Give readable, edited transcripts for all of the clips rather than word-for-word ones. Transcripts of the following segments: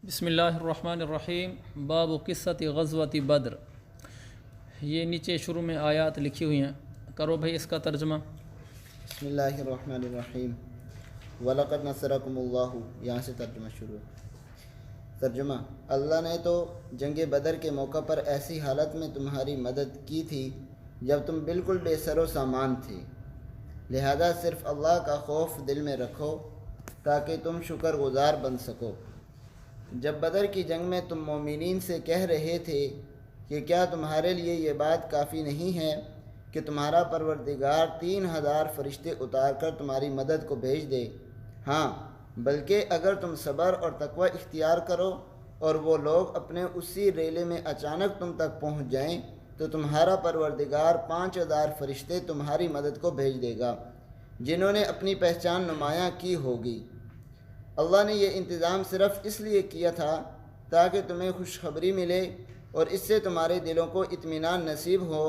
بسم اللہ الرحمن الرحیم باب قصۃ غزوۃ بدر۔ یہ نیچے شروع میں آیات لکھی ہوئی ہیں، کرو بھائی اس کا ترجمہ۔ بسم اللہ الرحمن الرحیم وَلَقَدْ نَصَرَكُمُ اللَّهُ، یہاں سے ترجمہ شروع ہے۔ ترجمہ: اللہ نے تو جنگ بدر کے موقع پر ایسی حالت میں تمہاری مدد کی تھی جب تم بالکل بے سر و سامان تھے، لہذا صرف اللہ کا خوف دل میں رکھو تاکہ تم شکر گزار بن سکو۔ جب بدر کی جنگ میں تم مومنین سے کہہ رہے تھے کہ کیا تمہارے لیے یہ بات کافی نہیں ہے کہ تمہارا پروردگار 3000 فرشتے اتار کر تمہاری مدد کو بھیج دے؟ ہاں، بلکہ اگر تم صبر اور تقوی اختیار کرو اور وہ لوگ اپنے اسی ریلے میں اچانک تم تک پہنچ جائیں تو تمہارا پروردگار 5000 فرشتے تمہاری مدد کو بھیج دے گا جنہوں نے اپنی پہچان نمایاں کی ہوگی۔ اللہ نے یہ انتظام صرف اس لیے کیا تھا تاکہ تمہیں خوشخبری ملے اور اس سے تمہارے دلوں کو اطمینان نصیب ہو،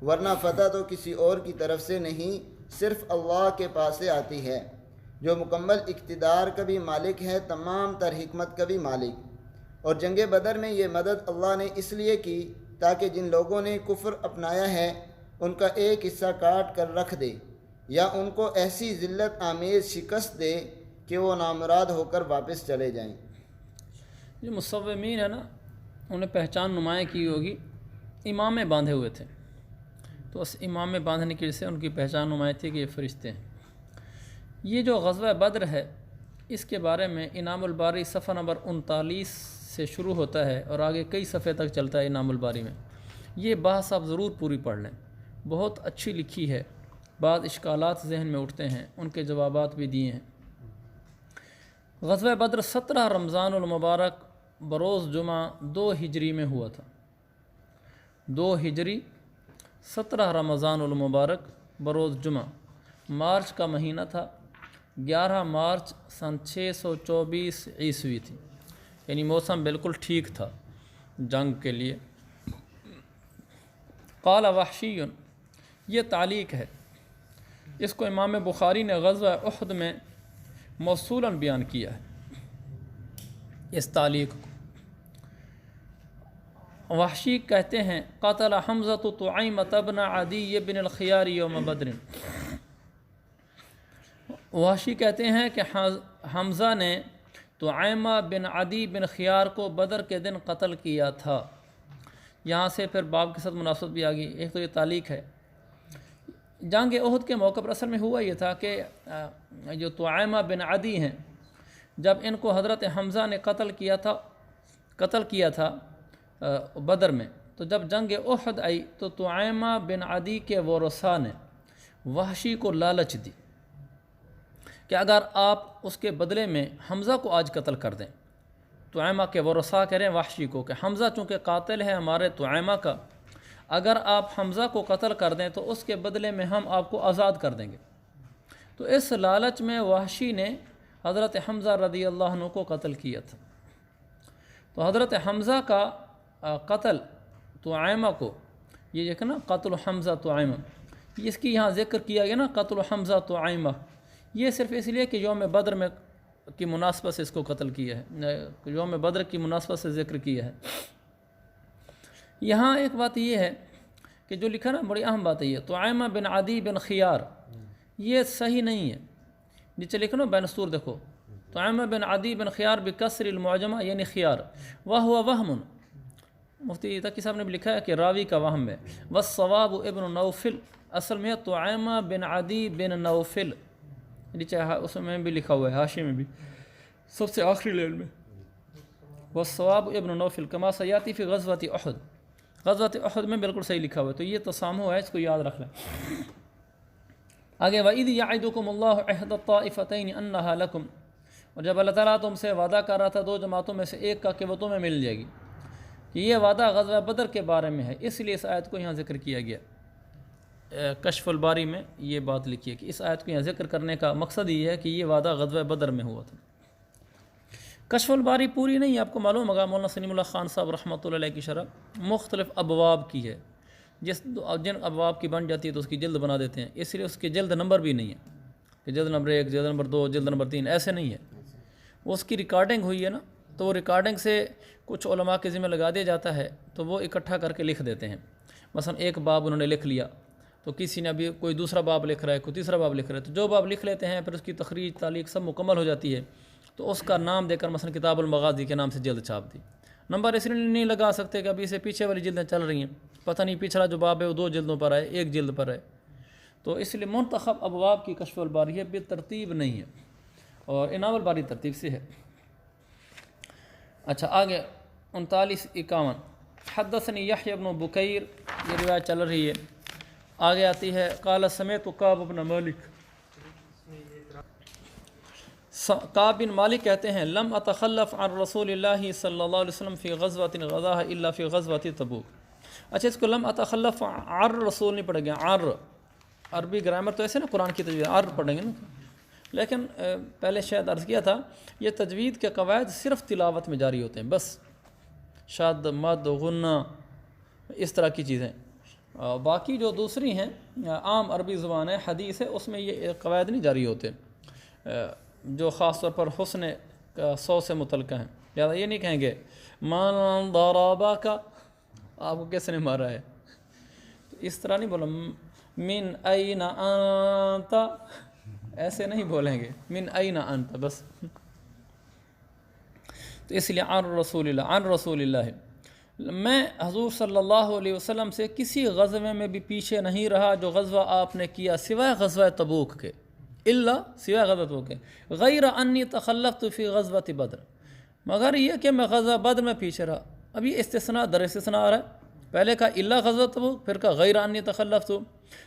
ورنہ فتح تو کسی اور کی طرف سے نہیں، صرف اللہ کے پاس سے آتی ہے، جو مکمل اقتدار کا بھی مالک ہے، تمام تر حکمت کا بھی مالک۔ اور جنگ بدر میں یہ مدد اللہ نے اس لیے کی تاکہ جن لوگوں نے کفر اپنایا ہے ان کا ایک حصہ کاٹ کر رکھ دے یا ان کو ایسی ذلت آمیز شکست دے کہ وہ نامراد ہو کر واپس چلے جائیں۔ جو مصومین ہیں نا، انہیں پہچان نمایاں کی ہوگی، امام میں باندھے ہوئے تھے، تو اس امام میں باندھنے کی وجہ سے ان کی پہچان نمایاں تھی کہ یہ فرشتے ہیں۔ یہ جو غزوہ بدر ہے، اس کے بارے میں انعام الباری صفحہ نمبر 39 سے شروع ہوتا ہے اور آگے کئی صفحے تک چلتا ہے انعام الباری میں۔ یہ بحث آپ ضرور پوری پڑھ لیں، بہت اچھی لکھی ہے، بعض اشکالات ذہن میں اٹھتے ہیں، ان کے جوابات بھی دیے ہیں۔ غزوہ بدر 17 رمضان المبارک بروز جمعہ 2 ہجری میں ہوا تھا۔ 2 ہجری 17 رمضان المبارک بروز جمعہ، مارچ کا مہینہ تھا، 11 مارچ سن 624 عیسوی تھی، یعنی موسم بالکل ٹھیک تھا جنگ کے لیے۔ قال وحشی، یہ تعلیق ہے، اس کو امام بخاری نے غزوہ احد میں موصولاً بیان کیا ہے۔ اس تعلیق کو وحشی کہتے ہیں قتل حمزۃ طعیمۃ بن عدی بن الخیار یوم بدر۔ وحشی کہتے ہیں کہ حمزہ نے طعیمہ بن عدی بن خیار کو بدر کے دن قتل کیا تھا۔ یہاں سے پھر باب کے ساتھ مناسبت بھی آ گئی۔ ایک تو یہ تعلیق ہے، جنگ احد کے موقع پر اصل میں ہوا یہ تھا کہ جو طعیمہ بن عدی ہیں، جب ان کو حضرت حمزہ نے قتل کیا تھا بدر میں، تو جب جنگ احد آئی تو طعیمہ بن عدی کے ورثاء نے وحشی کو لالچ دی کہ اگر آپ اس کے بدلے میں حمزہ کو آج قتل کر دیں۔ طعیمہ کے ورثاء کہہ رہے ہیں وحشی کو کہ حمزہ چونکہ قاتل ہے ہمارے طعیمہ کا، اگر آپ حمزہ کو قتل کر دیں تو اس کے بدلے میں ہم آپ کو آزاد کر دیں گے۔ تو اس لالچ میں وحشی نے حضرت حمزہ رضی اللہ عنہ کو قتل کیا تھا۔ تو حضرت حمزہ کا قتل طعیمہ کو، یہ دیکھیں نا قتل حمزہ طعیمہ، اس کی یہاں ذکر کیا گیا نا قتل حمزہ طعیمہ، یہ صرف اس لیے کہ یوم بدر میں کی مناسبت سے اس کو قتل کیا ہے، یوم بدر کی مناسبت سے ذکر کیا ہے۔ یہاں ایک بات یہ ہے کہ جو لکھا نا، بڑی اہم بات ہے یہ، طعیمہ بن عدی بن خیار، یہ صحیح نہیں ہے۔ نیچے لکھو نا بین السطور دیکھو، طعیمہ بن عدی بن خیار بکسر المعجمہ یعنی خیار، وہو وہم، مفتی تقی صاحب نے بھی لکھا ہے کہ راوی کا وہم ہے۔ والصواب ابن نوفل، اصل میں طعیمہ بن عدی بن نوفل، نیچے اس میں بھی لکھا ہوا ہے، حاشیے میں بھی سب سے آخری لیول میں، والصواب ابن نوفل کما سیاتی فی غزوۃ احد، غزوۃ احد میں بالکل صحیح لکھا ہوا ہے، تو یہ تسامح ہے، اس کو یاد رکھ لیں۔ آگے وَإِذْ يَعِدُكُمُ اللَّهُ إِحْدَى الطَّائِفَتَيْنِ أَنَّهَا لَكُمْ، اور جب اللہ تعالیٰ تم سے وعدہ کر رہا تھا 2 جماعتوں میں سے ایک کا کہ وہ تمہیں مل جائے گی، کہ یہ وعدہ غزوہ بدر کے بارے میں ہے، اس لیے اس آیت کو یہاں ذکر کیا گیا۔ کشف الباری میں یہ بات لکھی ہے کہ اس آیت کو یہاں ذکر کرنے کا مقصد یہ ہے کہ یہ وعدہ غزوہ بدر میں ہوا تھا۔ کشف الباری پوری نہیں، آپ کو معلوم ہوگا، مولانا سلیم اللہ خان صاحب رحمۃ اللہ علیہ کی شرح مختلف ابواب کی ہے، جن ابواب کی بن جاتی ہے تو اس کی جلد بنا دیتے ہیں، اس لیے اس کے جلد نمبر بھی نہیں ہے کہ جلد نمبر 1، جلد نمبر 2، جلد نمبر 3، ایسے نہیں ہے۔ وہ اس کی ریکارڈنگ ہوئی ہے نا، تو وہ ریکارڈنگ سے کچھ علماء کے ذمہ لگا دیا جاتا ہے، تو وہ اکٹھا کر کے لکھ دیتے ہیں۔ مثلا ایک باب انہوں نے لکھ لیا، تو کسی نے ابھی کوئی دوسرا باب لکھ رہا ہے، کوئی تیسرا باب لکھ رہا ہے، تو جو باب لکھ لیتے ہیں پھر اس کی تخریج تعلیق سب مکمل ہو جاتی ہے، تو اس کا نام دے کر مثلا کتاب المغازی کے نام سے جلد چھاپ دی۔ نمبر اس لیے نہیں لگا سکتے کہ ابھی سے پیچھے والی جلدیں چل رہی ہیں، پتہ نہیں پچھلا جو باب ہے وہ 2 جلدوں پر ہے، 1 جلد پر ہے، تو اس لیے منتخب ابواب کی کشف الباری ہے، بالترتیب نہیں ہے، اور انعام الباری ترتیب سے ہے۔ اچھا آگے 3951 حدثنی یحییٰ بن بکیر، یہ روایت چل رہی ہے، آگے آتی ہے قال سمعت کعب بن مالک، کعب بن مالک کہتے ہیں لم اتخلف عن رسول اللہ صلی اللہ علیہ وسلم فی غزوۃ غزاها الا فی غزوۃ تبوک۔ اچھا اس کو لم اتخلف عن رسول نہیں پڑھیں گے، عر، عربی گرامر تو ایسے نا قرآن کی تجوید عر پڑھیں گے نا، لیکن پہلے شاید عرض کیا تھا یہ تجوید کے قواعد صرف تلاوت میں جاری ہوتے ہیں، بس شد مد غنہ اس طرح کی چیزیں، باقی جو دوسری ہیں عام عربی زبان ہے حدیث ہے اس میں یہ قواعد نہیں جاری ہوتے، جو خاص طور پر حسن 100 سے متعلقہ ہیں، لہٰذا یہ نہیں کہیں گے من ضربا کا، آپ کو کس نے مارا ہے، تو اس طرح نہیں بولا من این انت، ایسے نہیں بولیں گے من این انت بس، تو اس لیے عن رسول اللہ میں حضور صلی اللہ علیہ وسلم سے کسی غزوے میں بھی پیچھے نہیں رہا جو غزوہ آپ نے کیا سوائے غزوہ تبوک کے، سوائے غزوہ تبوک کے، غیر انی تخلفت فی غزوۃ بدر، مگر یہ کہ میں غزوہ بدر میں پیچھے رہا۔ اب یہ استثناء در استثناء آ رہا ہے، پہلے کا الا غزوہ تبوک، پھر کا غیر انی تخلفت،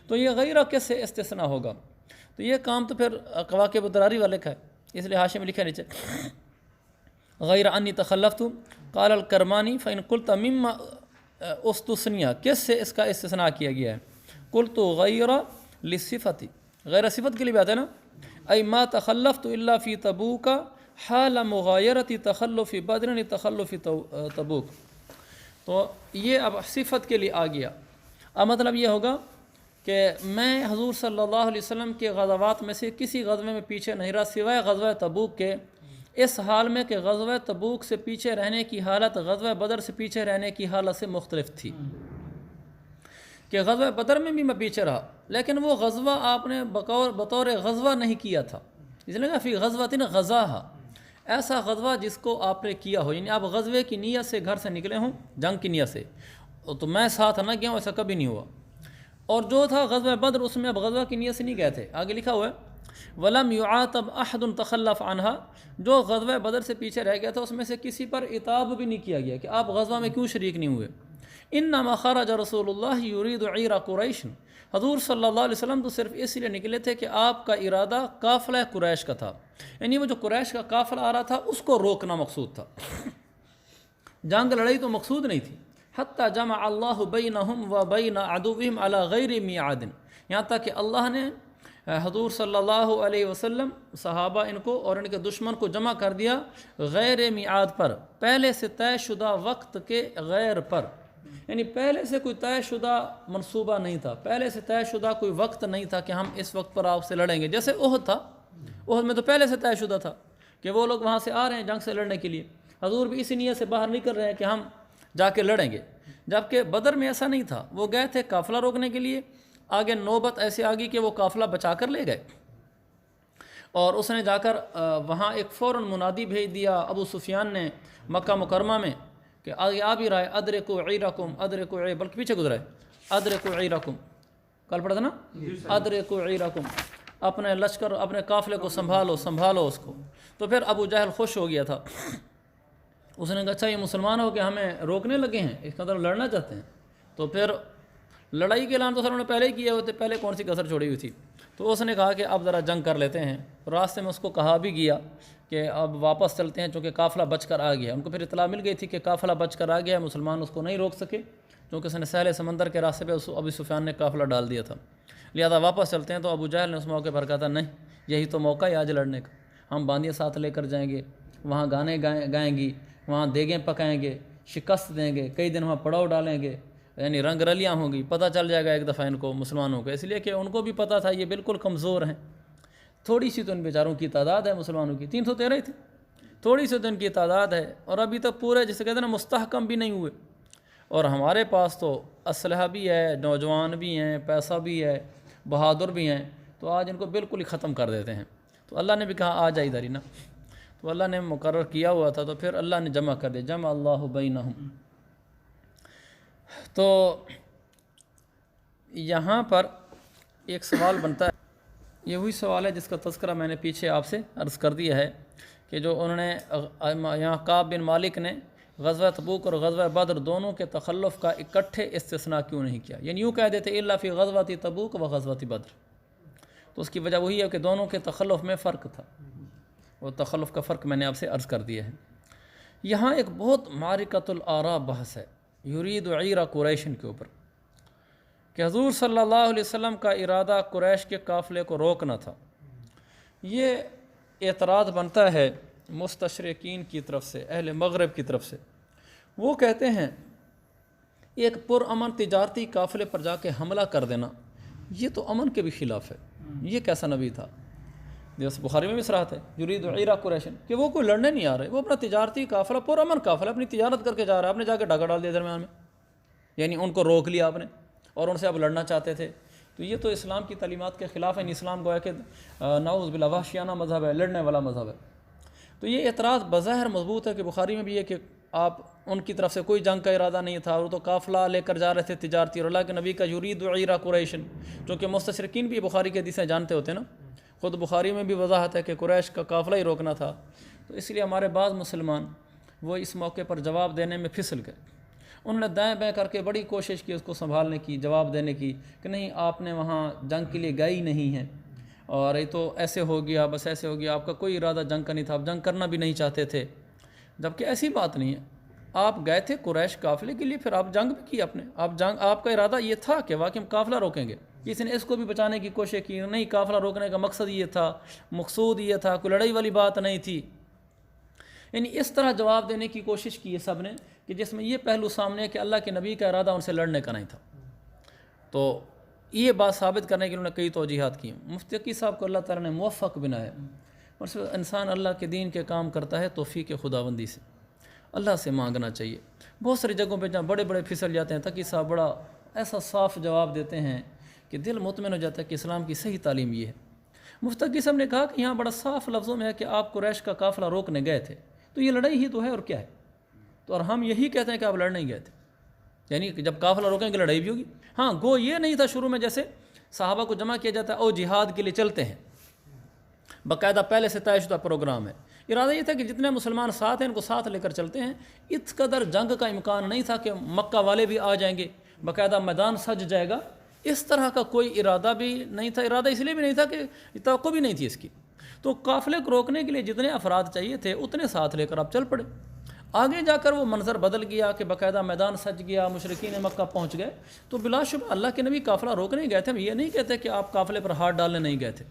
تو یہ غیرہ کس سے استثناء ہوگا؟ تو یہ کام تو پھر کواکب الدراری والے کا ہے، اس لیے حاشیے میں لکھا نیچے غیر انی تخلفت قال الکرمانی فإن قلت مما استثنیہ، کس سے اس کا استثناء کیا گیا ہے؟ قلت غیر للصفت، غیر صفت کے لیے بات ہے نا، ای ما تخلفت الا فی تبوک حال مغایرت تخلف بدر تخلف تبوک، تو یہ اب صفت کے لیے آ گیا۔ اب مطلب یہ ہوگا کہ میں حضور صلی اللہ علیہ وسلم کے غزوات میں سے کسی غزوے میں پیچھے نہیں رہا سوائے غزوہ تبوک کے، اس حال میں کہ غزوہ تبوک سے پیچھے رہنے کی حالت غزوہ بدر سے پیچھے رہنے کی حالت سے مختلف تھی، کہ غزوہ بدر میں بھی میں پیچھے رہا لیکن وہ غزوہ آپ نے بطور غزوہ نہیں کیا تھا، اس لیے کہ فی غزوۃ غزاہا، ایسا غزوہ جس کو آپ نے کیا ہو، یعنی آپ غزوے کی نیت سے گھر سے نکلے ہوں، جنگ کی نیت سے، تو میں ساتھ نہ گیا ہوں، ایسا کبھی نہیں ہوا۔ اور جو تھا غزوہ بدر اس میں اب غزوہ کی نیت سے نہیں گئے تھے، آگے لکھا ہوا ہے وَلَمْ يُعَاتَبْ أَحَدٌ تَخَلَّفَ عَنْهَا، جو غزوہ بدر سے پیچھے رہ گیا تھا اس میں سے کسی پر عتاب بھی نہیں کیا گیا کہ آپ غزوہ میں کیوں شریک نہیں ہوئے۔ انما خرج رسول اللہ یرید عیر قریش، حضور صلی اللہ علیہ وسلم تو صرف اس لیے نکلے تھے کہ آپ کا ارادہ قافلہ قریش کا تھا، یعنی وہ جو قریش کا قافلہ آ رہا تھا اس کو روکنا مقصود تھا، جنگ لڑائی تو مقصود نہیں تھی۔ حتی جمع اللہ بینہم و بین عدوہم علی غیر میعاد، یہاں تک کہ اللہ نے حضور صلی اللہ علیہ وسلم صحابہ ان کو اور ان کے دشمن کو جمع کر دیا غیر میعاد پر، پہلے سے طے شدہ وقت کے غیر پر، یعنی پہلے سے کوئی طے شدہ منصوبہ نہیں تھا، پہلے سے طے شدہ کوئی وقت نہیں تھا کہ ہم اس وقت پر آپ سے لڑیں گے، جیسے احد تھا، احد میں تو پہلے سے طے شدہ تھا کہ وہ لوگ وہاں سے آ رہے ہیں جنگ سے لڑنے کے لیے، حضور بھی اسی نیت سے باہر نہیں کر رہے ہیں کہ ہم جا کے لڑیں گے، جبکہ بدر میں ایسا نہیں تھا، وہ گئے تھے قافلہ روکنے کے لیے، آگے نوبت ایسے آ گئی کہ وہ قافلہ بچا کر لے گئے، اور اس نے جا کر وہاں ایک فوراً منادی بھیج دیا ابو سفیان نے مکہ مکرمہ میں کہ آگے آ بھی رہا ہے ادرکوا عیرکم ادرکوا عیر، بلکہ پیچھے گزرا ہے ادرکوا عیرکم، کل پڑھا تھا نا ادرکوا عیرکم، اپنے لشکر اپنے قافلے کو سنبھالو اس کو۔ تو پھر ابو جہل خوش ہو گیا تھا، اس نے کہا اچھا یہ مسلمان ہو کہ ہمیں روکنے لگے ہیں، اس کا مطلب لڑنا چاہتے ہیں، تو پھر لڑائی کے اعلان تو سر انہوں نے پہلے ہی کیے ہوتے، پہلے کون سی کسر چھوڑی ہوئی تھی، تو اس نے کہا کہ اب ذرا جنگ کر لیتے ہیں، راستے میں اس کو کہا بھی گیا کہ اب واپس چلتے ہیں چونکہ قافلہ بچ کر آ گیا، ان کو پھر اطلاع مل گئی تھی کہ قافلہ بچ کر آ گیا، مسلمان اس کو نہیں روک سکے کیونکہ اس نے سہل سمندر کے راستے پہ ابو سفیان نے قافلہ ڈال دیا تھا، لہذا واپس چلتے ہیں۔ تو ابو جہل نے اس موقع پر کہا تھا نہیں یہی تو موقع ہے آج لڑنے کا، ہم باندیاں ساتھ لے کر جائیں گے، وہاں گانے گائیں گی، وہاں دیگیں پکائیں گے، شکست دیں گے، کئی دن وہاں پڑاؤ ڈالیں گے، یعنی رنگ رلیاں ہوں گی، پتہ چل جائے گا ایک دفعہ ان کو مسلمانوں کو، اس لیے کہ ان کو بھی پتہ تھا یہ بالکل کمزور ہیں، تھوڑی سی تو ان بیچاروں کی تعداد ہے مسلمانوں کی، 313 ہی تھے، تھوڑی سی دن کی تعداد ہے، اور ابھی تک پورے جسے کہتے ہیں نا مستحکم بھی نہیں ہوئے، اور ہمارے پاس تو اسلحہ بھی ہے، نوجوان بھی ہیں، پیسہ بھی ہے، بہادر بھی ہیں، تو آج ان کو بالکل ہی ختم کر دیتے ہیں۔ تو اللہ نے بھی کہا آ جائے ادھر ہی نا، تو اللہ نے مقرر کیا ہوا تھا، تو پھر اللہ نے جمع کر دیا، جمع اللہ بینہم۔ تو یہاں پر ایک سوال بنتا ہے، یہ وہی سوال ہے جس کا تذکرہ میں نے پیچھے آپ سے عرض کر دیا ہے کہ جو انہوں نے یہاں کعب بن مالک نے غزوہ تبوک اور غزوہ بدر دونوں کے تخلف کا اکٹھے استثناء کیوں نہیں کیا، یعنی یوں کہہ دیتے الا فی غزوۃ تبوک و غزوۃ بدر، تو اس کی وجہ وہی ہے کہ دونوں کے تخلف میں فرق تھا، وہ تخلف کا فرق میں نے آپ سے عرض کر دیا ہے۔ یہاں ایک بہت معرکۃ الآراء بحث ہے یرید عیر قریش کے اوپر، کہ حضور صلی اللہ علیہ وسلم کا ارادہ قریش کے قافلے کو روکنا تھا۔ یہ اعتراض بنتا ہے مستشرقین کی طرف سے، اہل مغرب کی طرف سے۔ وہ کہتے ہیں ایک پرامن تجارتی قافلے پر جا کے حملہ کر دینا یہ تو امن کے بھی خلاف ہے، یہ کیسا نبی تھا؟ جیسے بخاری میں بھی صراحت ہے یرید عیر قریش، کہ وہ کوئی لڑنے نہیں آ رہے، وہ اپنا تجارتی قافلہ پرامن قافلہ اپنی تجارت کر کے جا رہا ہے، آپ نے جا کے ڈاکہ ڈال دیا درمیان میں، یعنی ان کو روک لیا آپ نے اور ان سے اب لڑنا چاہتے تھے، تو یہ تو اسلام کی تعلیمات کے خلاف ہے۔ اسلام گویا کہ نعوذ باللہ وحشیانہ مذہب ہے، لڑنے والا مذہب ہے۔ تو یہ اعتراض بظاہر مضبوط ہے کہ بخاری میں بھی ہے کہ آپ ان کی طرف سے کوئی جنگ کا ارادہ نہیں تھا، وہ تو قافلہ لے کر جا رہے تھے تجارتی، اور اللہ کے نبی کا یرید عیر قریش، چونکہ مستشرقین بھی بخاری کے حدیثیں جانتے ہوتے ہیں نا، خود بخاری میں بھی وضاحت ہے کہ قریش کا قافلہ ہی روکنا تھا، تو اس لیے ہمارے بعض مسلمان وہ اس موقع پر جواب دینے میں پھسل گئے، انہوں نے دائیں بائیں کر کے بڑی کوشش کی اس کو سنبھالنے کی، جواب دینے کی کہ نہیں آپ نے وہاں جنگ کے لیے گئے ہی نہیں ہیں، اور یہ تو ایسے ہو گیا، بس ایسے ہو گیا، آپ کا کوئی ارادہ جنگ کا نہیں تھا، آپ جنگ کرنا بھی نہیں چاہتے تھے، جبکہ ایسی بات نہیں ہے، آپ گئے تھے قریش قافلے کے لیے، پھر آپ جنگ بھی کی اپنے، آپ کا ارادہ یہ تھا کہ واقعی ہم قافلہ روکیں گے، کسی نے اس کو بھی بچانے کی کوشش کی نہیں، قافلہ روکنے کا مقصد یہ تھا، مقصود یہ تھا، کوئی لڑائی والی بات نہیں تھی، یعنی اس طرح جواب دینے کی کوشش کی ہے سب نے کہ جس میں یہ پہلو سامنے ہے کہ اللہ کے نبی کا ارادہ ان سے لڑنے کا نہیں تھا۔ تو یہ بات ثابت کرنے کے لیے انہوں نے کئی توجیحات کی۔ مفتی تقی صاحب کو اللہ تعالیٰ نے موفق بنایا، اور صرف انسان اللہ کے دین کے کام کرتا ہے توفیق خداوندی سے، اللہ سے مانگنا چاہیے۔ بہت ساری جگہوں پہ جہاں بڑے بڑے پھسل جاتے ہیں، تقی صاحب بڑا ایسا صاف جواب دیتے ہیں کہ دل مطمئن ہو جاتا ہے کہ اسلام کی صحیح تعلیم یہ ہے۔ مفتی تقی صاحب نے کہا کہ یہاں بڑا صاف لفظوں میں ہے کہ آپ قریش کا قافلہ روکنے گئے تھے، تو یہ لڑائی ہی تو ہے اور کیا ہے، تو اور ہم یہی کہتے ہیں کہ آپ لڑنے ہی گئے تھے، یعنی کہ جب قافلہ روکیں گے لڑائی بھی ہوگی۔ ہاں گو یہ نہیں تھا شروع میں جیسے صحابہ کو جمع کیا جاتا ہے او جہاد کے لیے چلتے ہیں، باقاعدہ پہلے سے طے شدہ پروگرام ہے، ارادہ یہ تھا کہ جتنے مسلمان ساتھ ہیں ان کو ساتھ لے کر چلتے ہیں، اس قدر جنگ کا امکان نہیں تھا کہ مکہ والے بھی آ جائیں گے، باقاعدہ میدان سج جائے گا، اس طرح کا کوئی ارادہ بھی نہیں تھا۔ ارادہ اس لیے بھی نہیں تھا کہ توقع بھی نہیں تھی اس کی، تو قافلے کو روکنے کے لیے جتنے افراد چاہیے تھے اتنے ساتھ لے کر آپ چل پڑے۔ آگے جا کر وہ منظر بدل گیا کہ باقاعدہ میدان سج گیا، مشرکین مکہ پہنچ گئے، تو بلا شبہ اللہ کے نبی قافلہ روکنے گئے تھے۔ ہم یہ نہیں کہتے کہ آپ قافلے پر ہاتھ ڈالنے نہیں گئے تھے،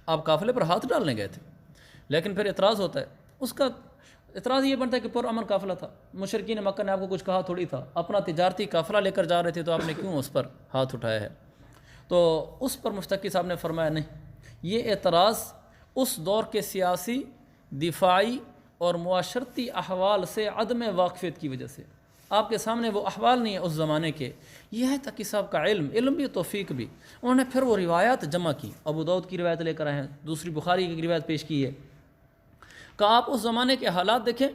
آپ قافلے پر ہاتھ ڈالنے گئے تھے، لیکن پھر اعتراض ہوتا ہے، اس کا اعتراض یہ بنتا ہے کہ پرامن قافلہ تھا، مشرکین مکہ نے آپ کو کچھ کہا تھوڑی تھا، اپنا تجارتی قافلہ لے کر جا رہے تھے، تو آپ نے کیوں اس پر ہاتھ اٹھایا ہے؟ تو اس پر مفتی تقی صاحب نے فرمایا نہیں، یہ اعتراض اس دور کے سیاسی، دفاعی اور معاشرتی احوال سے عدم واقفیت کی وجہ سے، آپ کے سامنے وہ احوال نہیں ہے اس زمانے کے، یہ ہے تقی صاحب کا علم بھی توفیق بھی۔ انہوں نے پھر وہ روایات جمع کی، ابو داؤد کی روایت لے کر آئے ہیں، دوسری بخاری کی روایت پیش کی ہے کہ آپ اس زمانے کے حالات دیکھیں،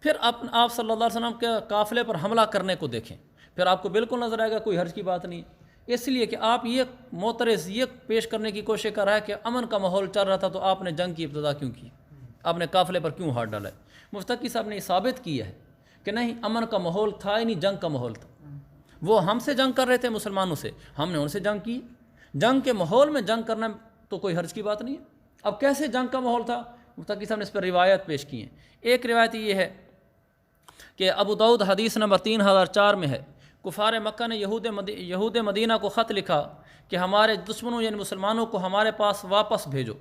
پھر آپ صلی اللہ علیہ وسلم کے قافلے پر حملہ کرنے کو دیکھیں، پھر آپ کو بالکل نظر آئے گا کوئی حرج کی بات نہیں، اس لیے کہ آپ یہ معترض یہ پیش کرنے کی کوشش کر رہا ہے کہ امن کا ماحول چل رہا تھا تو آپ نے جنگ کی ابتدا کیوں کی، آپ نے قافلے پر کیوں ہاتھ ڈالا ہے؟ مفتی تقی صاحب نے یہ ثابت کیا ہے کہ نہیں، امن کا ماحول تھا ہی نہیں، جنگ کا ماحول تھا، وہ ہم سے جنگ کر رہے تھے مسلمانوں سے، ہم نے ان سے جنگ کی، جنگ کے ماحول میں جنگ کرنا تو کوئی حرج کی بات نہیں ہے۔ اب کیسے جنگ کا ماحول تھا؟ مفتی تقی صاحب نے اس پر روایت پیش کی ہیں۔ ایک روایت یہ ہے کہ ابو داؤد حدیث نمبر 3004 میں ہے، کفار مکہ نے یہود مدینہ کو خط لکھا کہ ہمارے دشمنوں یعنی مسلمانوں کو ہمارے پاس واپس بھیجو،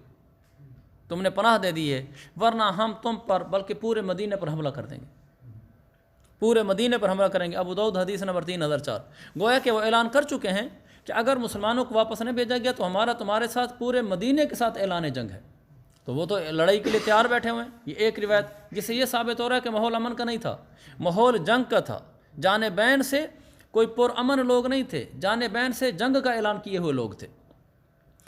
تم نے پناہ دے دی ہے، ورنہ ہم تم پر بلکہ پورے مدینہ پر حملہ کر دیں گے، پورے مدینہ پر حملہ کریں گے۔ ابو داؤد حدیث نمبر 3004، گویا کہ وہ اعلان کر چکے ہیں کہ اگر مسلمانوں کو واپس نہیں بھیجا گیا تو ہمارا تمہارے ساتھ پورے مدینہ کے ساتھ اعلان جنگ ہے، تو وہ تو لڑائی کے لیے تیار بیٹھے ہوئے ہیں. یہ ایک روایت جس سے یہ ثابت ہو رہا ہے کہ ماحول امن کا نہیں تھا، ماحول جنگ کا تھا. جانبین سے کوئی پرامن لوگ نہیں تھے، جانبین سے جنگ کا اعلان کیے ہوئے لوگ تھے.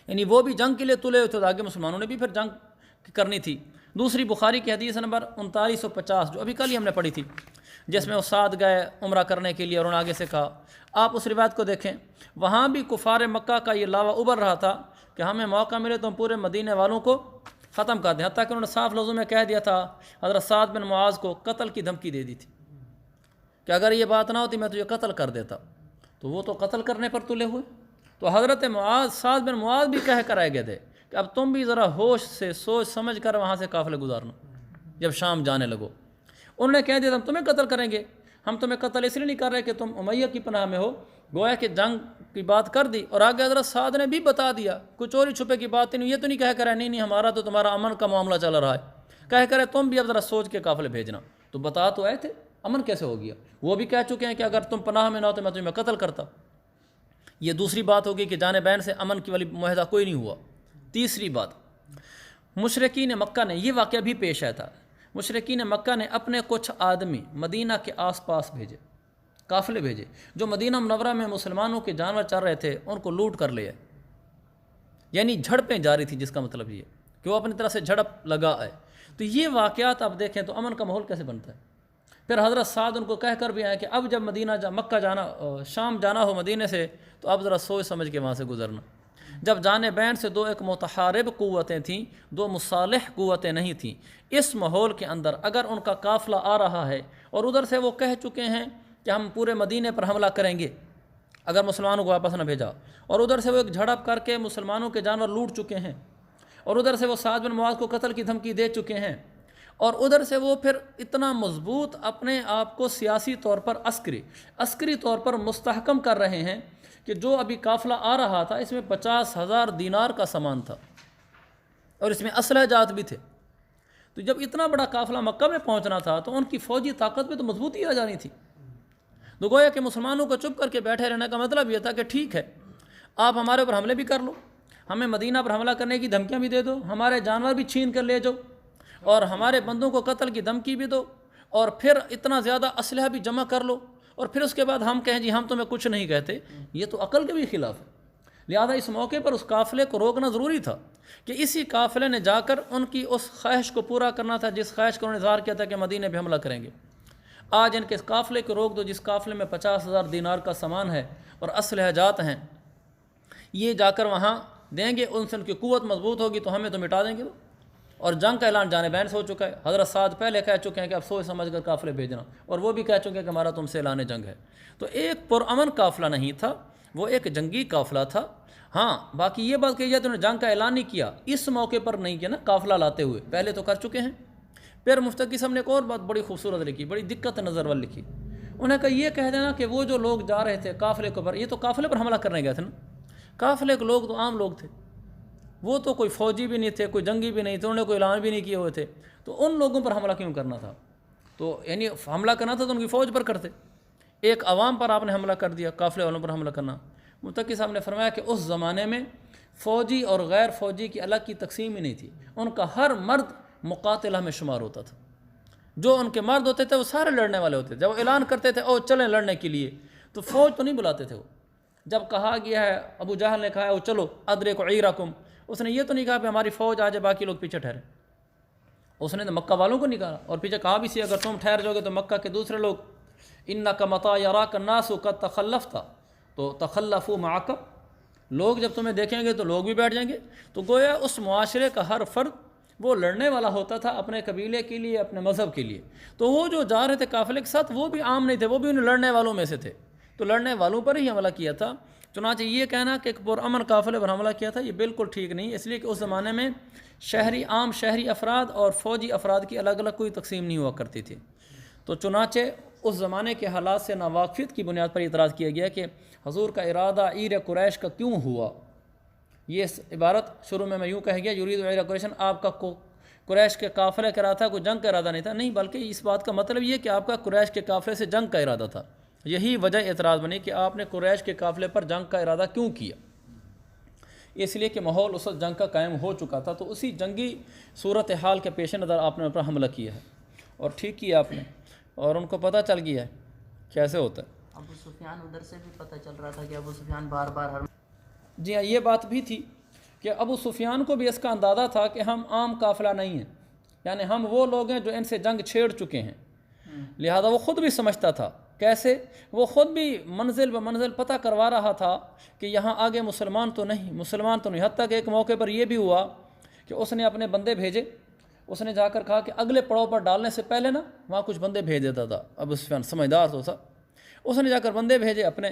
یعنی وہ بھی جنگ کے لیے تلے ہوئے تھے، آگے مسلمانوں نے بھی پھر جنگ کرنی تھی. دوسری بخاری کی حدیث نمبر 3950 جو ابھی کل ہی ہم نے پڑھی تھی، جس میں اساد گئے عمرہ کرنے کے لیے اور انہوں نے آگے سے کہا. آپ اس روایت کو دیکھیں، وہاں بھی کفار مکہ کا یہ لاوا ابھر رہا تھا کہ ہمیں موقع ملے تو ہم پورے مدینے والوں کو ختم کر دیں. حتیٰ کہ انہوں نے صاف لفظوں میں کہہ دیا تھا، حضرت سعد بن معاذ کو قتل کی دھمکی دے دی تھی کہ اگر یہ بات نہ ہوتی میں تجھے قتل کر دیتا. تو وہ تو قتل کرنے پر تلے ہوئے. تو حضرت معاذ سعد بن معاذ بھی کہہ کر آئے گئے تھے کہ اب تم بھی ذرا ہوش سے سوچ سمجھ کر وہاں سے قافلے گزارنا جب شام جانے لگو. انہوں نے کہہ دیا ہم تمہیں قتل کریں گے، ہم تمہیں قتل اس لیے نہیں کر رہے کہ تم امیہ کی پناہ میں ہو. گویا کہ جنگ کی بات کر دی. اور آگے حضرت سعد نے بھی بتا دیا، کوئی چوری چھپے کی بات نہیں. یہ تو نہیں کہہ کر نہیں ہمارا تو تمہارا امن کا معاملہ چل رہا ہے، کہہ کرے تم بھی اب ذرا سوچ کے قافلے بھیجنا. تو بتا تو آئے تھے، امن کیسے ہو گیا؟ وہ بھی کہہ چکے ہیں کہ اگر تم پناہ میں نہ ہو تو میں تمہیں قتل کرتا. یہ دوسری بات ہوگی کہ جانبین سے امن کی والی معاہدہ کوئی نہیں ہوا. تیسری بات، مشرکین مکہ نے، یہ واقعہ بھی پیش آیا تھا، مشرکین مکہ نے اپنے کچھ آدمی مدینہ کے آس پاس بھیجے، قافلے بھیجے جو مدینہ منورہ میں مسلمانوں کے جانور چر رہے تھے، ان کو لوٹ کر لے آئے. یعنی جھڑپیں جاری تھی، جس کا مطلب یہ کہ وہ اپنی طرح سے جھڑپ لگا آئے. تو یہ واقعات آپ دیکھیں تو امن کا ماحول کیسے بنتا ہے. پھر حضرت سعد ان کو کہہ کر بھی آئے کہ اب جب مکہ جانا، شام جانا ہو مدینے سے، تو اب ذرا سوچ سمجھ کے وہاں سے گزرنا. جب جانبین سے ایک متحارب قوتیں تھیں، دو مصالح قوتیں نہیں تھیں، اس ماحول کے اندر اگر ان کا قافلہ آ رہا ہے اور ادھر سے وہ کہہ چکے ہیں کہ ہم پورے مدینے پر حملہ کریں گے اگر مسلمانوں کو واپس نہ بھیجا، اور ادھر سے وہ ایک جھڑپ کر کے مسلمانوں کے جانور لوٹ چکے ہیں، اور ادھر سے وہ سعد بن معاذ کو قتل کی دھمکی دے چکے ہیں، اور ادھر سے وہ پھر اتنا مضبوط اپنے آپ کو سیاسی طور پر عسکری طور پر مستحکم کر رہے ہیں کہ جو ابھی قافلہ آ رہا تھا اس میں 50,000 دینار کا سامان تھا اور اس میں اسلحہ جات بھی تھے. تو جب اتنا بڑا قافلہ مکہ میں پہنچنا تھا تو ان کی فوجی طاقت میں تو مضبوطی آ جانی تھی. تو گویا کہ مسلمانوں کو چپ کر کے بیٹھے رہنے کا مطلب یہ تھا کہ ٹھیک ہے، آپ ہمارے اوپر حملے بھی کر لو، ہمیں مدینہ پر حملہ کرنے کی دھمکیاں بھی دے دو، ہمارے جانور بھی چھین کر لے جاؤ، اور ہمارے بندوں کو قتل کی دھمکی بھی دو، اور پھر اتنا زیادہ اسلحہ بھی جمع کر لو، اور پھر اس کے بعد ہم کہیں جی ہم تمہیں کچھ نہیں کہتے. یہ تو عقل کے بھی خلاف ہے. لہذا اس موقع پر اس قافلے کو روکنا ضروری تھا کہ اسی قافلے نے جا کر ان کی اس خواہش کو پورا کرنا تھا جس خواہش کو انہوں نے اظہار کیا تھا کہ مدینے پہ حملہ کریں گے. آج ان کے قافلے کو روک دو جس قافلے میں 50,000 دینار کا سامان ہے اور اسلحہ جات ہیں، یہ جا کر وہاں دیں گے، ان سے ان کی قوت مضبوط ہوگی تو ہمیں تو مٹا دیں گے. اور جنگ کا اعلان جانبین سے ہو چکا ہے. حضرت سعد پہلے کہہ چکے ہیں کہ اب سوچ سمجھ کر قافلے بھیجنا، اور وہ بھی کہہ چکے ہیں کہ ہمارا تم سے اعلان جنگ ہے. تو ایک پرامن قافلہ نہیں تھا، وہ ایک جنگی قافلہ تھا. ہاں باقی یہ بات کہی جائے تو انہوں نے جنگ کا اعلان نہیں کیا، اس موقع پر نہیں کیا نا، قافلہ لاتے ہوئے پہلے تو کر چکے ہیں. پھر مفتقی صاحب نے ایک اور بات بڑی خوبصورت لکھی، بڑی دقت نظر والی لکھی. انہوں نے کہا یہ کہہ دینا کہ وہ جو لوگ جا رہے تھے قافلے کے اوپر، یہ تو قافلے پر حملہ کرنے گئے تھے نا، قافلے کے لوگ تو عام لوگ تھے، وہ تو کوئی فوجی بھی نہیں تھے، کوئی جنگی بھی نہیں تھے، انہوں نے کوئی اعلان بھی نہیں کیے ہوئے تھے، تو ان لوگوں پر حملہ کیوں کرنا تھا؟ تو یعنی حملہ کرنا تھا تو ان کی فوج پر کرتے. ایک عوام پر آپ نے حملہ کر دیا، قافلے والوں پر حملہ کرنا. متقی صاحب نے فرمایا کہ اس زمانے میں فوجی اور غیر فوجی کی الگ کی تقسیم ہی نہیں تھی، ان کا ہر مرد مقاتلہ میں شمار ہوتا تھا. جو ان کے مرد ہوتے تھے وہ سارے لڑنے والے ہوتے تھے. جب وہ اعلان کرتے تھے او چلیں لڑنے کے لیے تو فوج تو نہیں بلاتے تھے. وہ جب کہا گیا ہے، ابو جہل نے کہا ہے او چلو ادرکوا عیرکم، اس نے یہ تو نہیں کہا کہ ہماری فوج آ جائے باقی لوگ پیچھے ٹھہرے. اس نے تو مکہ والوں کو نہیں کہا، اور پیچھے کہا بھی سی اگر تم ٹھہر جاؤ گے تو مکہ کے دوسرے لوگ انک متی یراک الناس قد تخلفت، تو تخلفوا معک، لوگ جب تمہیں دیکھیں گے تو لوگ بھی بیٹھ جائیں گے. تو گویا اس معاشرے کا ہر فرد وہ لڑنے والا ہوتا تھا اپنے قبیلے کے لیے، اپنے مذہب کے لیے. تو وہ جو جا رہے تھے قافلے کے ساتھ وہ بھی عام نہیں تھے، وہ بھی ان لڑنے والوں میں سے تھے، تو لڑنے والوں پر ہی حملہ کیا تھا. چنانچہ یہ کہنا کہ ایک پرامن قافلے پر حملہ کیا تھا یہ بالکل ٹھیک نہیں، اس لیے کہ اس زمانے میں عام شہری افراد اور فوجی افراد کی الگ الگ کوئی تقسیم نہیں ہوا کرتی تھی. تو چنانچہ اس زمانے کے حالات سے ناواقفیت کی بنیاد پر اعتراض کیا گیا کہ حضور کا ارادہ عیر قریش کا کیوں ہوا. یہ عبارت شروع میں یوں کہہ گیا یرید عیر قریش، آپ کا قریش کے قافلے کا ارادہ تھا، کوئی جنگ کا ارادہ نہیں تھا. نہیں، بلکہ اس بات کا مطلب یہ کہ آپ کا قریش کے قافلے سے جنگ کا ارادہ تھا. یہی وجہ اعتراض بنی کہ آپ نے قریش کے قافلے پر جنگ کا ارادہ کیوں کیا. اس لیے کہ ماحول اس وقت جنگ کا قائم ہو چکا تھا، تو اسی جنگی صورتحال کے پیش نظر آپ نے ان پر حملہ کیا ہے، اور ٹھیک کیا آپ نے، اور ان کو پتہ چل گیا ہے کیسے ہوتا ہے۔ ابو سفیان ادھر سے بھی پتہ چل رہا تھا کہ ابو سفیان بار بار ہر جی ہاں، یہ بات بھی تھی کہ ابو سفیان کو بھی اس کا اندازہ تھا کہ ہم عام قافلہ نہیں ہیں، یعنی ہم وہ لوگ ہیں جو ان سے جنگ چھیڑ چکے ہیں، لہذا وہ خود بھی سمجھتا تھا۔ کیسے؟ وہ خود بھی منزل بہ منزل پتہ کروا رہا تھا کہ یہاں آگے مسلمان تو نہیں، حتیٰ کہ ایک موقع پر یہ بھی ہوا کہ اس نے اپنے بندے بھیجے، اس نے جا کر کہا کہ اگلے پڑاؤ پر ڈالنے سے پہلے نا وہاں کچھ بندے بھیج دیتا تھا، ابو سفیان سمجھدار تو تھا، اس نے جا کر بندے بھیجے اپنے،